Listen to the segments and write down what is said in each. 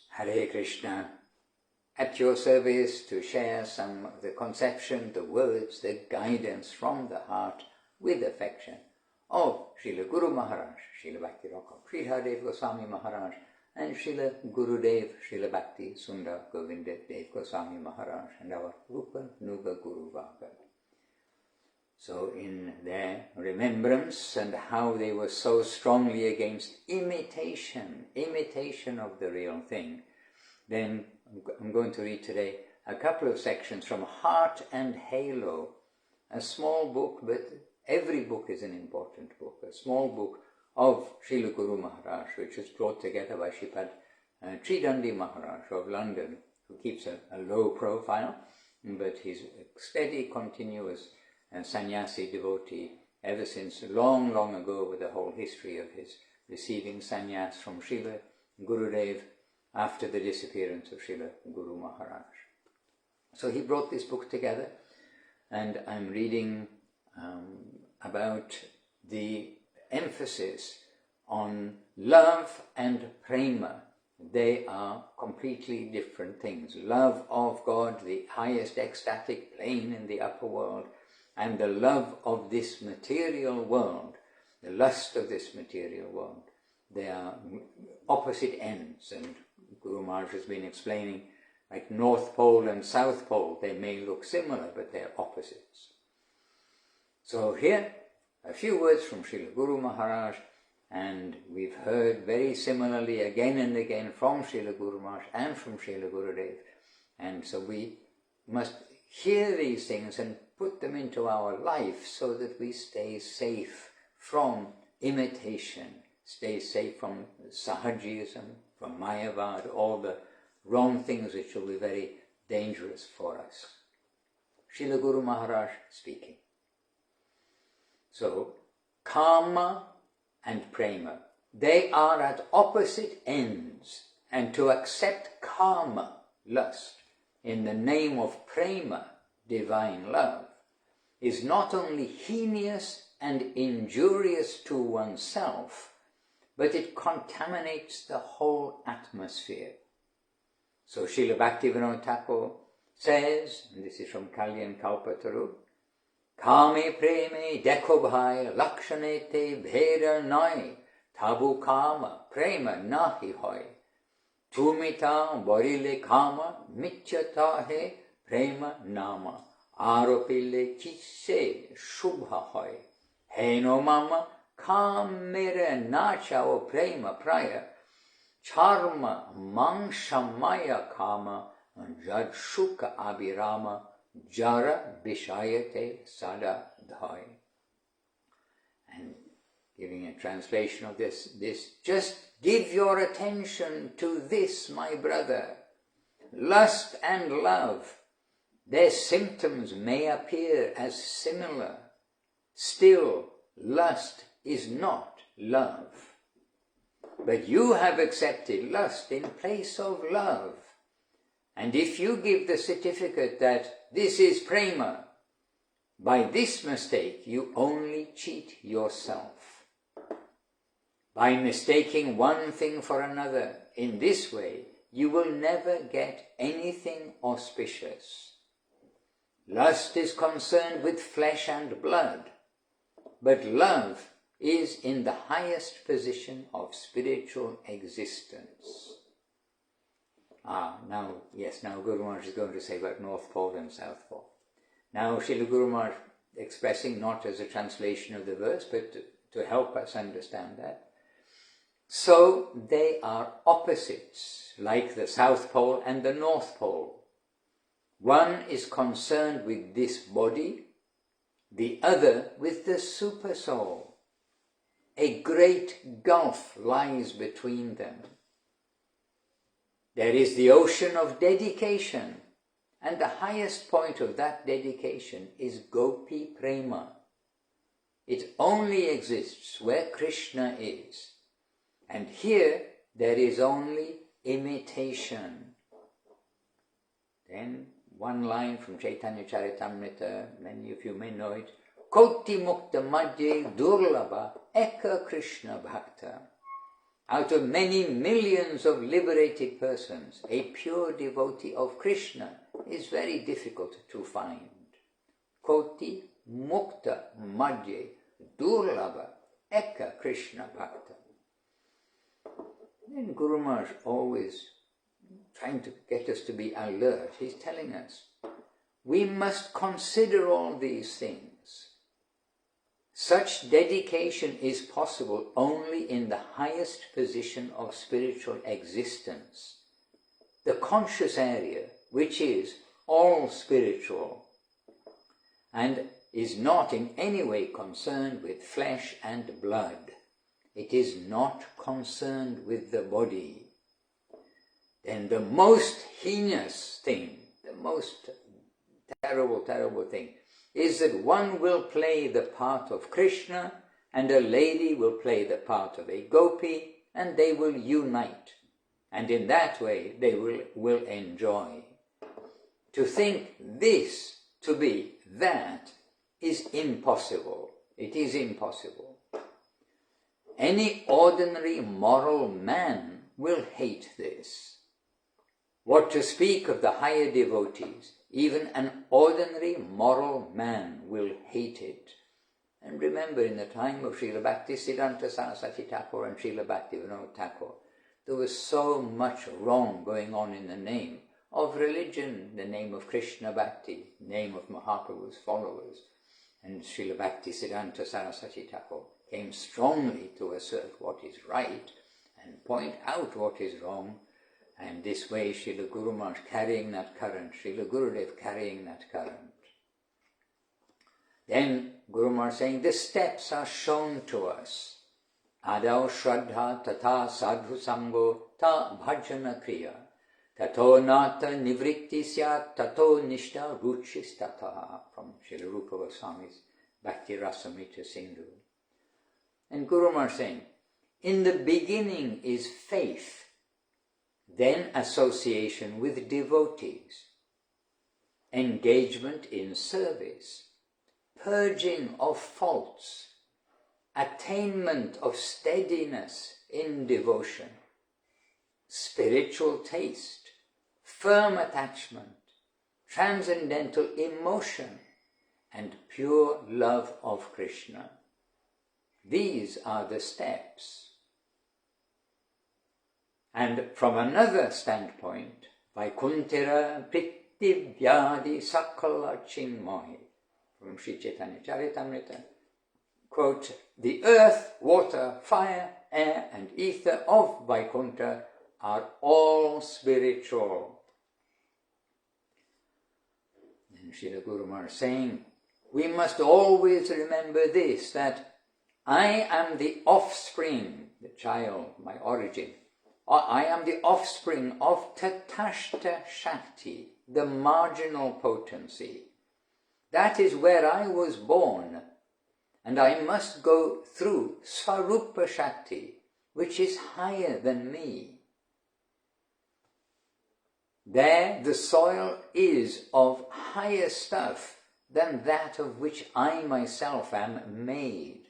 Hare Krishna, at your service to share some of the conception, the words, the guidance from the heart with affection of Srila Guru Maharaj, Srila Bhakti Rock Sridhar Goswami Maharaj, and Srila Gurudev, Srila Bhakti Sundar Govinda Dev Goswami Maharaj, and our Rupa Nuga Guru Varga. So in their remembrance and how they were so strongly against imitation of the real thing, then I'm going to read today a couple of sections from Heart and Halo, a small book, but every book is an important book, a small book of Srila Guru Maharaj, which was brought together by Shripad Tridandi Maharaj of London, who keeps a low profile, but he's a steady, continuous sannyasi devotee ever since long, long ago, with the whole history of his receiving sannyas from Srila Gurudev after the disappearance of Srila Guru Maharaj. So he brought this book together, and I'm reading about the emphasis on love and prema. They are completely different things. Love of God, the highest ecstatic plane in the upper world, and the love of this material world, the lust of this material world. They are opposite ends, and Guru Maharaj has been explaining, like North Pole and South Pole, they may look similar, but they're opposites. So here, a few words from Srila Guru Maharaj, and we've heard very similarly again and again from Srila Guru Maharaj and from Srila Gurudev. And so we must hear these things and put them into our life so that we stay safe from imitation, stay safe from sahajiyas, from mayavad, all the wrong things which will be very dangerous for us. Srila Guru Maharaj speaking. So, kama and prema, they are at opposite ends, and to accept kama, lust, in the name of prema, divine love, is not only heinous and injurious to oneself, but it contaminates the whole atmosphere. So Srila Bhaktivinoda Thakur says, and this is from Kalyan Kalpataru, Kame preme dekho bhai lakshanete bheda nai tabu kama prema nahi hoy. Tumita borile kama mityata he prema nama aropile chisse shubha hoy. Heno mama kamere nachao prema praya charma mangshamaya kama jad shuka abhirama jara bishayate sada dhai. And giving a translation of this, just give your attention to this, my brother. Lust and love, their symptoms may appear as similar. Still, lust is not love. But you have accepted lust in place of love. And if you give the certificate that this is prema, by this mistake you only cheat yourself. By mistaking one thing for another in this way, you will never get anything auspicious. Lust is concerned with flesh and blood, but love is in the highest position of spiritual existence. Now Guru Maharaj is going to say about North Pole and South Pole. Now Srila Guru Maharaj expressing not as a translation of the verse, but to help us understand that. So they are opposites, like the South Pole and the North Pole. One is concerned with this body, the other with the super soul. A great gulf lies between them. There is the ocean of dedication, and the highest point of that dedication is Gopi Prema. It only exists where Krishna is. And here there is only imitation. Then one line from Chaitanya Charitamrita, many of you may know it, Koti Mukta Madhye Durlabha Eka Krishna Bhakta. out of many millions of liberated persons, a pure devotee of Krishna is very difficult to find. Koti mukta madhye durlabha eka Krishna bhakta. Then Guru Maharaj always trying to get us to be alert. He's telling us, we must consider all these things. Such dedication is possible only in the highest position of spiritual existence, the conscious area, which is all spiritual and is not in any way concerned with flesh and blood. It is not concerned with the body. Then the most heinous thing, the most terrible, terrible thing, is that one will play the part of Krishna and a lady will play the part of a gopi and they will unite. And in that way they will enjoy. To think this to be that is impossible. It is impossible. Any ordinary moral man will hate this. What to speak of the higher devotees? Even an ordinary moral man will hate it. And remember, in the time of Srila Bhaktisiddhanta Saraswati Thakur and Srila Bhaktivinoda Thakur, there was so much wrong going on in the name of religion, the name of Krishna Bhakti, name of Mahaprabhu's followers. And Srila Bhaktisiddhanta Saraswati Thakur came strongly to assert what is right and point out what is wrong. And this way Srila Guru Maharaj carrying that current, Srila Gurudev carrying that current. Then Guru Maharaj saying, the steps are shown to us. Adau Shraddha Tata Sadhu Sango Ta Bhajana Kriya Tato Nata Nivritti Syat Tato Nishta Ruchis Tataha, from Srila Rupa Goswami's Bhakti Rasamrita Sindhu. And Guru Maharaj saying, in the beginning is faith, then association with devotees, engagement in service, purging of faults, attainment of steadiness in devotion, spiritual taste, firm attachment, transcendental emotion, and pure love of Krishna. These are the steps. And from another standpoint, Vaikuntara Prittivyadi Sakala Chinmohi, from Sri Chaitanya Charitamrita, quote, the earth, water, fire, air and ether of Vaikuntha are all spiritual. And Srila Guru Maharaj saying, we must always remember this, that I am the offspring, the child, my origin. I am the offspring of Tatashta Shakti, the marginal potency. That is where I was born, and I must go through Swarupa Shakti, which is higher than me. There the soil is of higher stuff than that of which I myself am made.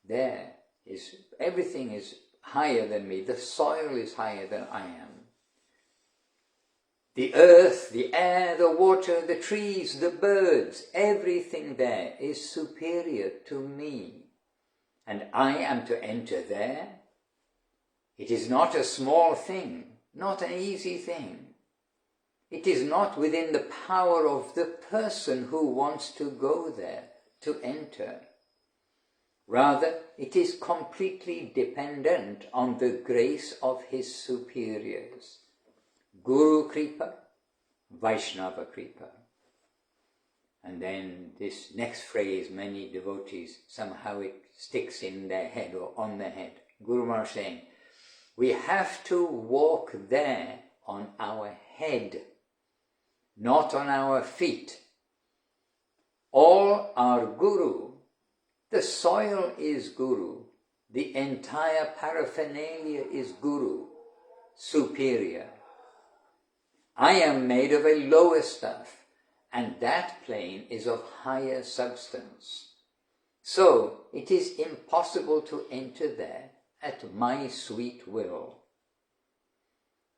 There is, everything is higher than me. The soil is higher than I am. The earth, the air, the water, the trees, the birds, everything there is superior to me. And I am to enter there. It is not a small thing, not an easy thing. It is not within the power of the person who wants to go there, to enter. Rather, it is completely dependent on the grace of his superiors. Guru Kripa, Vaishnava Kripa. And then this next phrase, many devotees, somehow it sticks in their head or on their head. Guru Maharaj saying, we have to walk there on our head, not on our feet. All are Guru. The soil is Guru. The entire paraphernalia is Guru, superior. I am made of a lower stuff, and that plane is of higher substance. So it is impossible to enter there at my sweet will.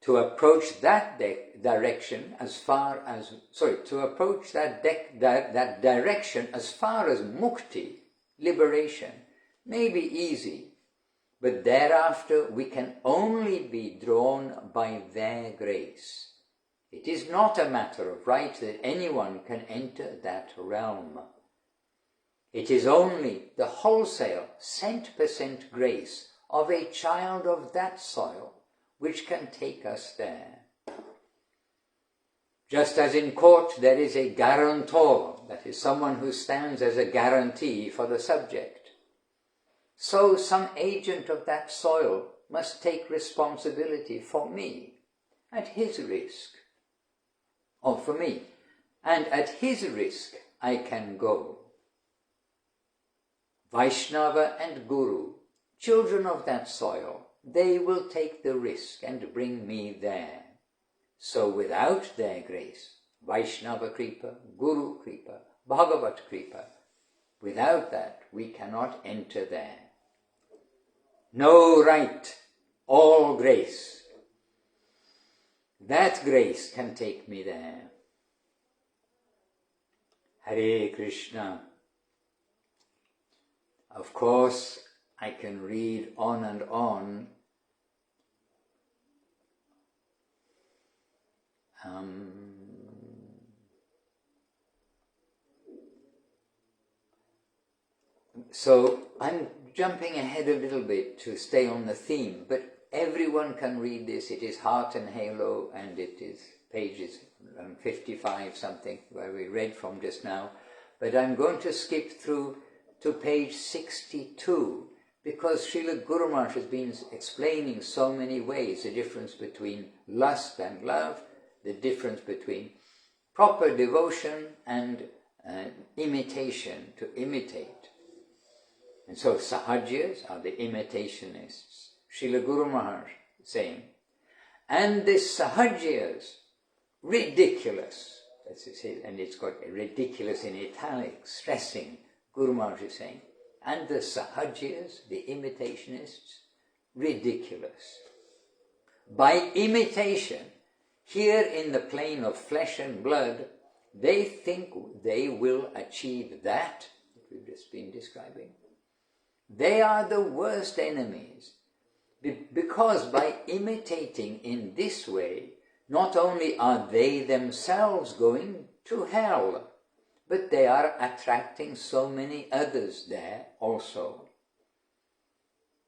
To approach that direction as far as, that direction as far as mukti, liberation, may be easy, but thereafter we can only be drawn by their grace. It is not a matter of right that anyone can enter that realm. It is only the wholesale cent% grace of a child of that soil which can take us there. Just as in court there is a guarantor, that is someone who stands as a guarantee for the subject, so some agent of that soil must take responsibility for me, at his risk, or for me, and at his risk I can go. Vaishnava and Guru, children of that soil, they will take the risk and bring me there. So without their grace, Vaishnava Kripa, Guru Kripa, Bhagavat Kripa, without that we cannot enter there. No right, all grace. That grace can take me there. Hare Krishna. Of course, I can read on and on. So I'm jumping ahead a little bit to stay on the theme, but everyone can read this. It is Heart and Halo, and it is pages 55 something, where we read from just now. But I'm going to skip through to page 62, because Srila Guru Maharaj has been explaining so many ways the difference between lust and love, the difference between proper devotion and imitation, to imitate. And so sahajiyas are the imitationists. Srila Guru Maharaj saying, and the sahajiyas, ridiculous, and it's got ridiculous in italics, stressing, Guru Maharaj is saying, and the sahajiyas, the imitationists, ridiculous. By imitation, here in the plane of flesh and blood, they think they will achieve that we've just been describing. They are the worst enemies, because by imitating in this way, not only are they themselves going to hell, but they are attracting so many others there also.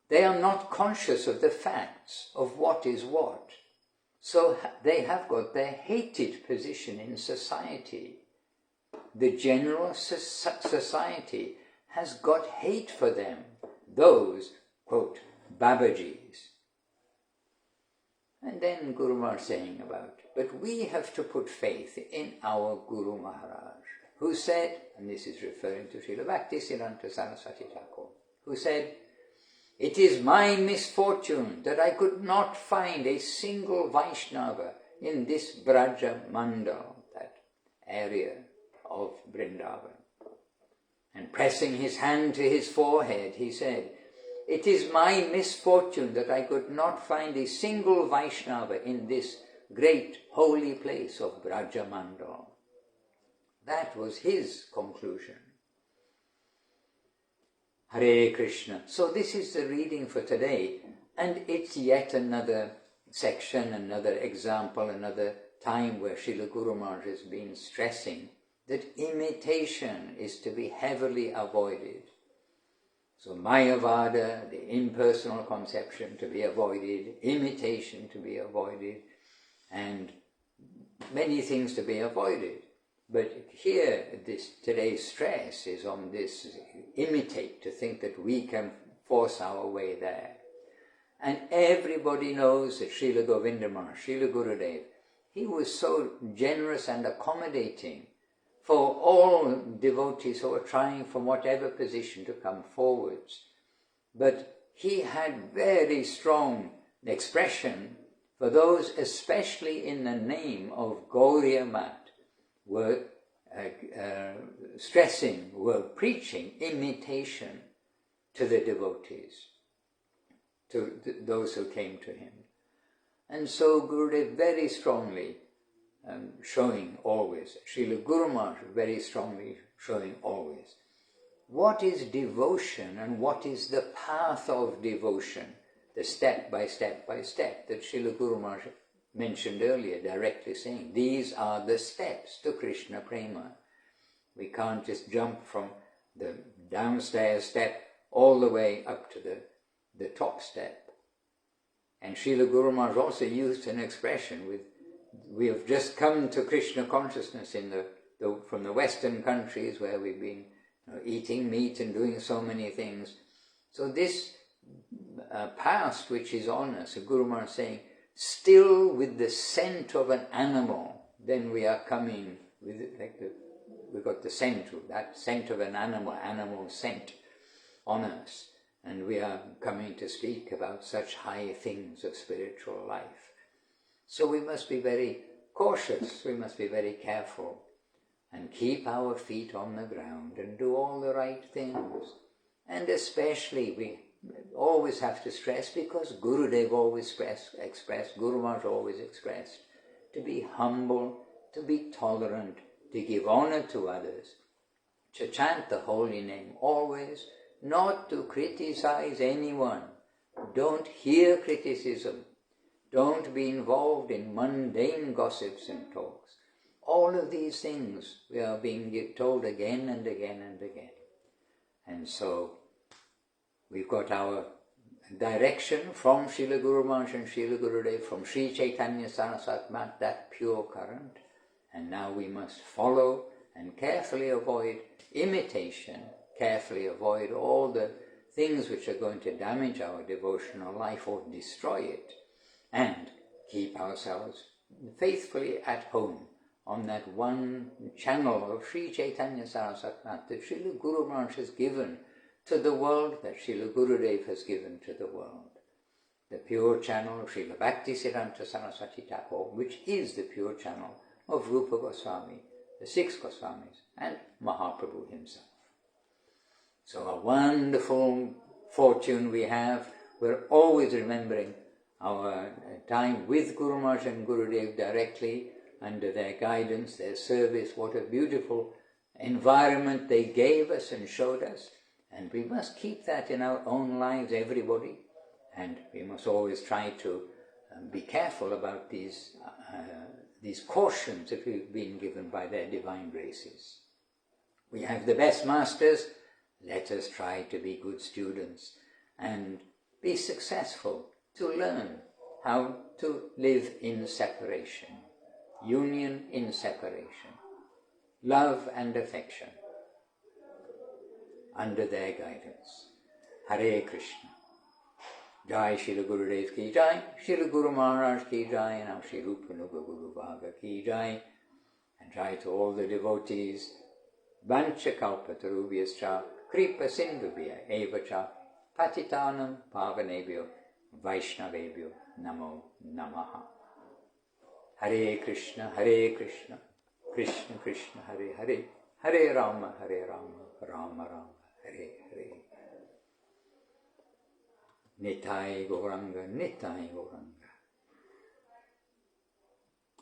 They are not conscious of the facts of what is what. So they have got their hated position in society. The general society has got hate for them, those, quote, Babajis. And then Guru Maharaj saying about, but we have to put faith in our Guru Maharaj, who said, and this is referring to Srila Bhaktisiddhanta Saraswati Thakur, who said, it is my misfortune that I could not find a single Vaishnava in this Braja Mandal, that area of Vrindavan. And pressing his hand to his forehead, he said, it is my misfortune that I could not find a single Vaishnava in this great holy place of Braja Mandal. That was his conclusion. Hare Krishna. So this is the reading for today, and it's yet another section, another example, another time where Srila Guru Maharaj has been stressing that imitation is to be heavily avoided. So Mayavada, the impersonal conception, to be avoided, imitation to be avoided, and many things to be avoided. But here, today's stress is on this imitate, to think that we can force our way there. And everybody knows that Srila Govinda Maharaj, Srila Gurudev, he was so generous and accommodating for all devotees who were trying from whatever position to come forwards. But he had very strong expression for those, especially in the name of Gauriya Mat, were preaching imitation to the devotees. to those who came to him. And so Gurudev very strongly showing always, Srila Guru Maharaj very strongly showing always, what is devotion and what is the path of devotion, the step by step by step that Srila Guru Maharaj mentioned earlier, directly saying, these are the steps to Krishna Prema. We can't just jump from the downstairs step all the way up to the top step. And Srila Guru Maharaj also used an expression with, we have just come to Krishna consciousness from the Western countries where we've been eating meat and doing so many things. So this past which is on us, Guru Maharaj saying, still with the scent of an animal, then we are coming with we've got the scent, that scent of an animal scent on us. And we are coming to speak about such high things of spiritual life. So we must be very cautious, we must be very careful, and keep our feet on the ground and do all the right things. And especially we always have to stress, because Gurudev always expressed, Guru Maharaj always expressed, to be humble, to be tolerant, to give honor to others, to chant the holy name always, not to criticize anyone. Don't hear criticism. Don't be involved in mundane gossips and talks. All of these things we are being told again and again and again. And so we've got our direction from Srila Guru Maharaj and Srila Gurudev, from Sri Chaitanya Saraswati Mat, that pure current. And now we must follow and carefully avoid imitation, carefully avoid all the things which are going to damage our devotional life or destroy it, and keep ourselves faithfully at home on that one channel of Sri Chaitanya Saraswati Mat that Srila Guru Maharaj has given to the world, that Srila Gurudev has given to the world. The pure channel of Srila Bhaktisiddhanta Saraswati Thakur, which is the pure channel of Rupa Goswami, the 6 Goswamis, and Mahaprabhu himself. So a wonderful fortune we have. We're always remembering our time with Guru Maharaj and Gurudev directly, under their guidance, their service. What a beautiful environment they gave us and showed us. And we must keep that in our own lives, everybody. And we must always try to be careful about these cautions that we've been given by their divine graces. We have the best masters. Let us try to be good students and be successful, to learn how to live in separation, union in separation, love and affection, under their guidance. Hare Krishna. Jai Srila Gurudev ki jai, Srila Guru Maharaj ki jai, and now Sri Rupa Nuga Guru Bhaga ki jai, and jai to all the devotees. Vancha kalpatarubhyascha kripa sindhubhya evacha patitanam pavanebhyo vaishnavebhyo namo namaha. Hare Krishna, Krishna Krishna, Hare Hare, Hare Rama, Rama Rama, Hare Hare. Nitai Gauranga, Nitai Gauranga.